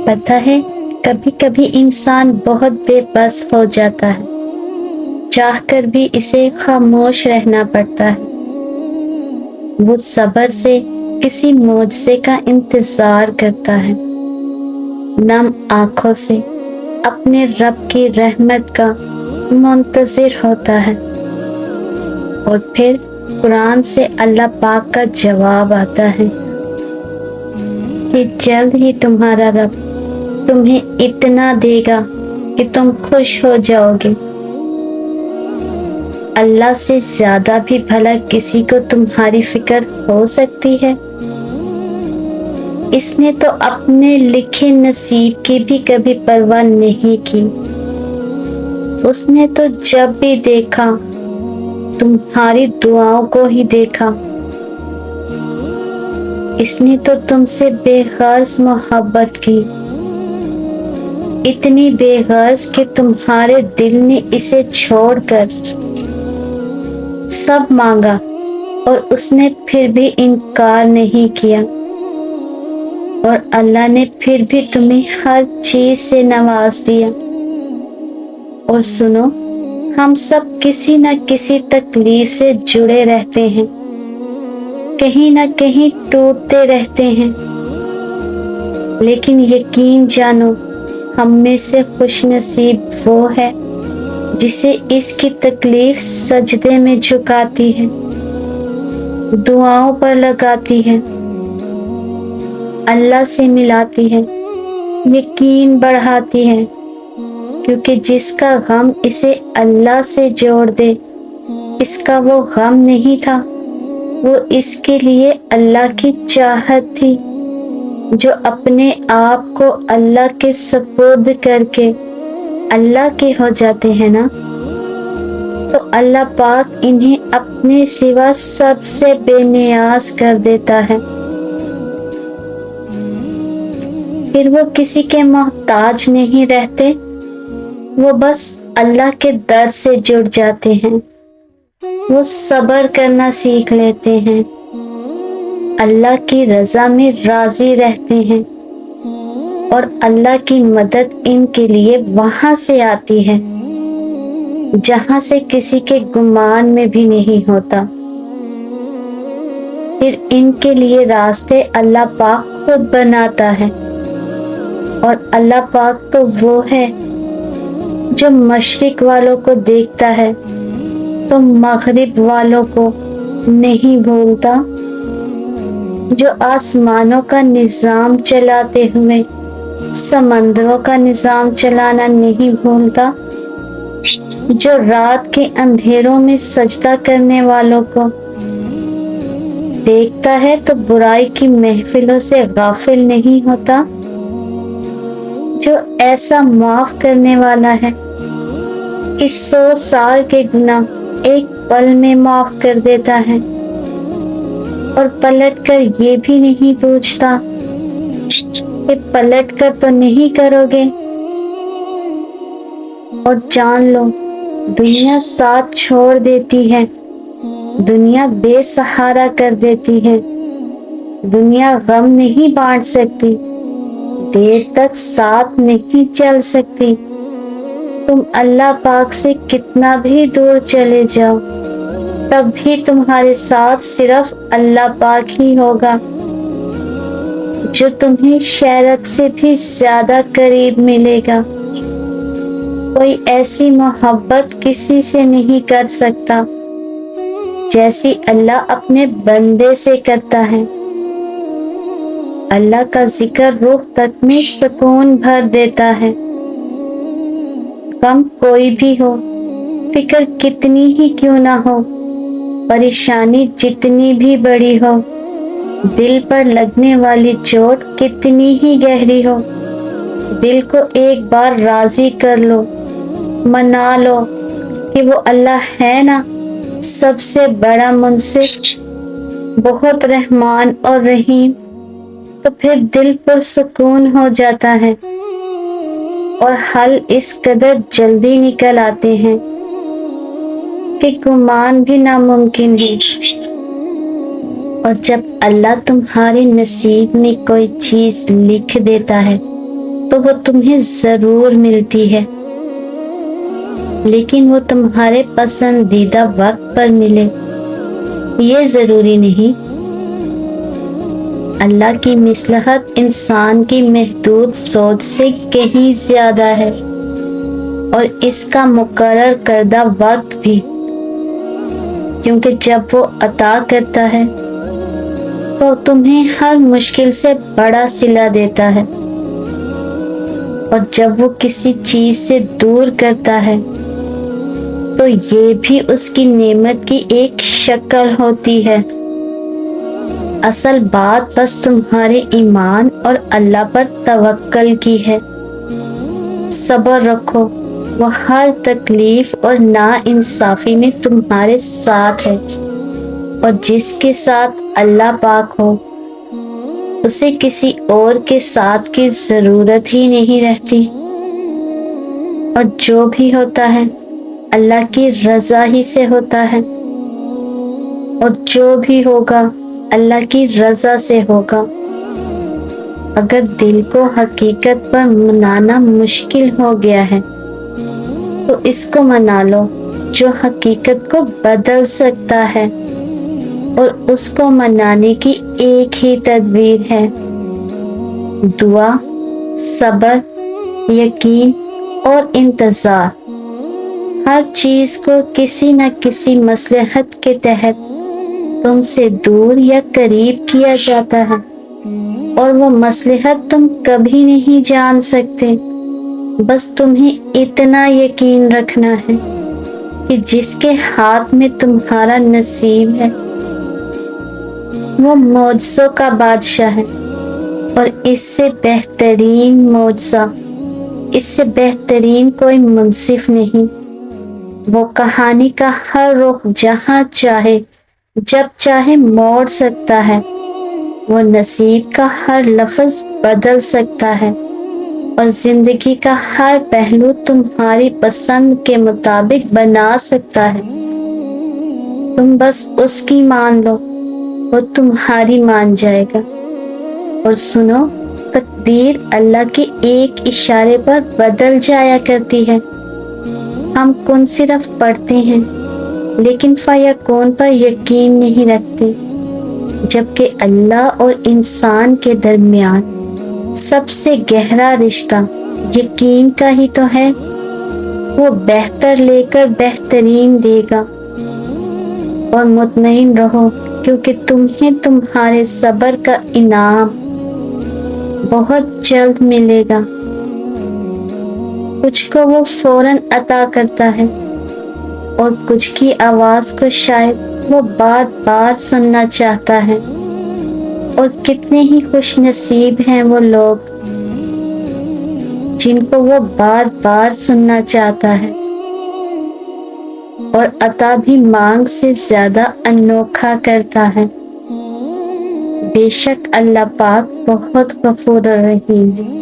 پتہ ہے کبھی کبھی انسان بہت بے بس ہو جاتا ہے، چاہ کر بھی اسے خاموش رہنا پڑتا ہے۔ وہ صبر سے کسی معجزے کا انتظار کرتا ہے، نم آنکھوں سے اپنے رب کی رحمت کا منتظر ہوتا ہے، اور پھر قرآن سے اللہ پاک کا جواب آتا ہے کہ جلد ہی تمہارا رب تمہیں اتنا دے گا کہ تم خوش ہو جاؤ گے۔ اللہ سے زیادہ بھی بھلا کسی کو تمہاری فکر ہو سکتی ہے؟ اس نے تو اپنے لکھے نصیب کی بھی کبھی پرواہ نہیں کی۔ اس نے تو جب بھی دیکھا تمہاری دعاؤں کو ہی دیکھا۔ اس نے تو تم سے بے غرض محبت کی، اتنی بے غرض کہ تمہارے دل نے اسے چھوڑ کر سب مانگا اور اس نے پھر بھی انکار نہیں کیا، اور اللہ نے پھر بھی تمہیں ہر چیز سے نواز دیا۔ اور سنو، ہم سب کسی نہ کسی تکلیف سے جڑے رہتے ہیں، کہیں نہ کہیں ٹوٹتے رہتے ہیں، لیکن یقین جانو ہم میں سے خوش نصیب وہ ہے جسے اس کی تکلیف سجدے میں جھکاتی ہے، دعاؤں پر لگاتی ہے، اللہ سے ملاتی ہے، یقین بڑھاتی ہے، کیونکہ جس کا غم اسے اللہ سے جوڑ دے، اس کا وہ غم نہیں تھا، وہ اس کے لیے اللہ کی چاہت تھی۔ جو اپنے آپ کو اللہ کے سپرد کر کے اللہ کے ہو جاتے ہیں نا، تو اللہ پاک انہیں اپنے سوا سب سے بے نیاز کر دیتا ہے۔ پھر وہ کسی کے محتاج نہیں رہتے، وہ بس اللہ کے در سے جڑ جاتے ہیں، وہ صبر کرنا سیکھ لیتے ہیں، اللہ کی رضا میں راضی رہتے ہیں، اور اللہ کی مدد ان کے لیے وہاں سے آتی ہے جہاں سے کسی کے گمان میں بھی نہیں ہوتا۔ پھر ان کے لیے راستے اللہ پاک خود بناتا ہے، اور اللہ پاک تو وہ ہے جو مشرق والوں کو دیکھتا ہے تو مغرب والوں کو نہیں بھولتا، جو آسمانوں کا نظام چلاتے ہوئے سمندروں کا نظام چلانا نہیں بھولتا، جو رات کے اندھیروں میں سجدہ کرنے والوں کو دیکھتا ہے تو برائی کی محفلوں سے غافل نہیں ہوتا، جو ایسا معاف کرنے والا ہے کہ 100 سال کے گناہ ایک پل میں معاف کر دیتا ہے، اور پلٹ کر یہ بھی نہیں پوچھتا کہ پلٹ کر تو نہیں کرو گے۔ اور جان لو دنیا ساتھ چھوڑ دیتی ہے، دنیا بے سہارا کر دیتی ہے، دنیا غم نہیں بانٹ سکتی، دیر تک ساتھ نہیں چل سکتی۔ تم اللہ پاک سے کتنا بھی دور چلے جاؤ، تب بھی تمہارے ساتھ صرف اللہ پاک ہی ہوگا، جو تمہیں شرک سے بھی زیادہ قریب ملے گا۔ کوئی ایسی محبت کسی سے نہیں کر سکتا جیسی اللہ اپنے بندے سے کرتا ہے۔ اللہ کا ذکر روح تک میں سکون بھر دیتا ہے۔ غم کوئی بھی ہو، فکر کتنی ہی کیوں نہ ہو، پریشانی جتنی بھی بڑی ہو، دل پر لگنے والی چوٹ کتنی ہی گہری ہو، دل کو ایک بار راضی کر لو، منا لو کہ وہ اللہ ہے نا، سب سے بڑا منصف، بہت رحمان اور رحیم، تو پھر دل پر سکون ہو جاتا ہے، اور حل اس قدر جلدی نکل آتے ہیں کہ گمان بھی ناممکن ہے۔ اور جب اللہ تمہارے نصیب میں کوئی چیز لکھ دیتا ہے تو وہ تمہیں ضرور ملتی ہے، لیکن وہ تمہارے پسندیدہ وقت پر ملے یہ ضروری نہیں۔ اللہ کی مصلحت انسان کی محدود سوچ سے کہیں زیادہ ہے، اور اس کا مقرر کردہ وقت بھی، کیونکہ جب وہ عطا کرتا ہے تو تمہیں ہر مشکل سے بڑا صلہ دیتا ہے، اور جب وہ کسی چیز سے دور کرتا ہے تو یہ بھی اس کی نعمت کی ایک شکل ہوتی ہے۔ اصل بات بس تمہارے ایمان اور اللہ پر توکل کی ہے۔ صبر رکھو، وہ ہر تکلیف اور ناانصافی میں تمہارے ساتھ ہے، اور جس کے ساتھ اللہ پاک ہو اسے کسی اور کے ساتھ کی ضرورت ہی نہیں رہتی، اور جو بھی ہوتا ہے اللہ کی رضا ہی سے ہوتا ہے، اور جو بھی ہوگا اللہ کی رضا سے ہوگا۔ اگر دل کو حقیقت پر منانا مشکل ہو گیا ہے تو اس کو منا لو جو حقیقت کو بدل سکتا ہے، اور اس کو منانے کی ایک ہی تدبیر ہے: دعا، صبر، یقین اور انتظار۔ ہر چیز کو کسی نہ کسی مصلحت کے تحت تم سے دور یا قریب کیا جاتا ہے، اور وہ مصلحت تم کبھی نہیں جان سکتے۔ بس تمہیں اتنا یقین رکھنا ہے کہ جس کے ہاتھ میں تمہارا نصیب ہے وہ معجزوں کا بادشاہ ہے، اور اس سے بہترین معجزہ، اس سے بہترین کوئی منصف نہیں۔ وہ کہانی کا ہر رخ جہاں چاہے جب چاہے موڑ سکتا ہے، وہ نصیب کا ہر لفظ بدل سکتا ہے، اور زندگی کا ہر پہلو تمہاری پسند کے مطابق بنا سکتا ہے۔ تم بس اس کی مان لو، وہ تمہاری مان جائے گا۔ اور سنو، تقدیر اللہ کے ایک اشارے پر بدل جایا کرتی ہے۔ ہم کن صرف پڑھتے ہیں لیکن فیکون پر یقین نہیں رکھتے، جبکہ اللہ اور انسان کے درمیان سب سے گہرا رشتہ یقین کا ہی تو ہے۔ وہ بہتر لے کر بہترین دے گا، اور مطمئن رہو کیونکہ تمہیں تمہارے صبر کا انعام بہت جلد ملے گا۔ کچھ کو وہ فوراً عطا کرتا ہے، اور کچھ کی آواز کو شاید وہ بار بار سننا چاہتا ہے، اور کتنے ہی خوش نصیب ہیں وہ لوگ جن کو وہ بار بار سننا چاہتا ہے، اور عطا بھی مانگ سے زیادہ انوکھا کرتا ہے۔ بے شک اللہ پاک بہت غفور الرحیم ہے۔